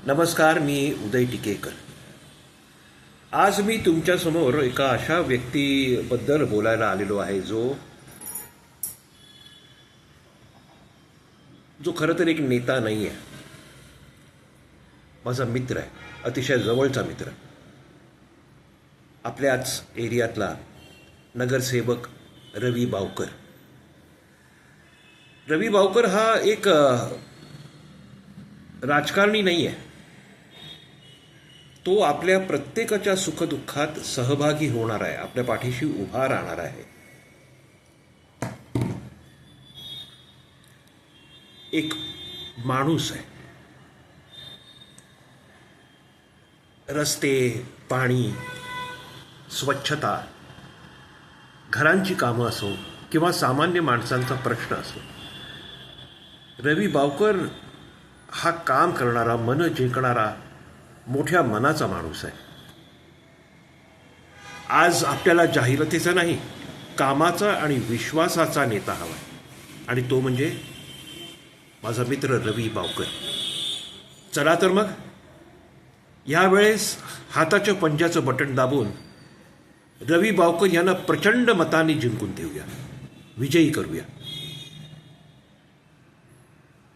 नमस्कार, मी उदय टिकेकर. आज मी तुमच्यासमोर एका अशा व्यक्तीबद्दल बोलायला आलेलो आहे जो खरं तर एक नेता नाही आहे. माझा मित्र आहे, अतिशय जवळचा मित्र. आपल्याच एरियातला नगरसेवक रवी बावकर. रवी बावकर हा एक राजकारणी नाही आहे. तो आपल्या प्रत्येकाच्या सुखदुःखात सहभागी होणार आहे, आपल्या पाठीशी उभा राहणार आहे. एक माणूस आहे. रस्ते, पाणी, स्वच्छता, घरांची कामं असो किंवा सामान्य माणसांचा प्रश्न असो, रवी बावकर हा काम करणारा, मन जिंकणारा, मोठ्या मनाचा माणूस आहे. आज आपल्याला जाहिरातीचा नाही, कामाचा आणि विश्वासाचा नेता हवा आहे, आणि तो म्हणजे माझा मित्र रवी बावकर. चला तर मग यावेळेस हाताच्या पंजाचं बटन दाबून रवी बावकर यांना प्रचंड मतांनी जिंकून देऊया, विजयी करूया.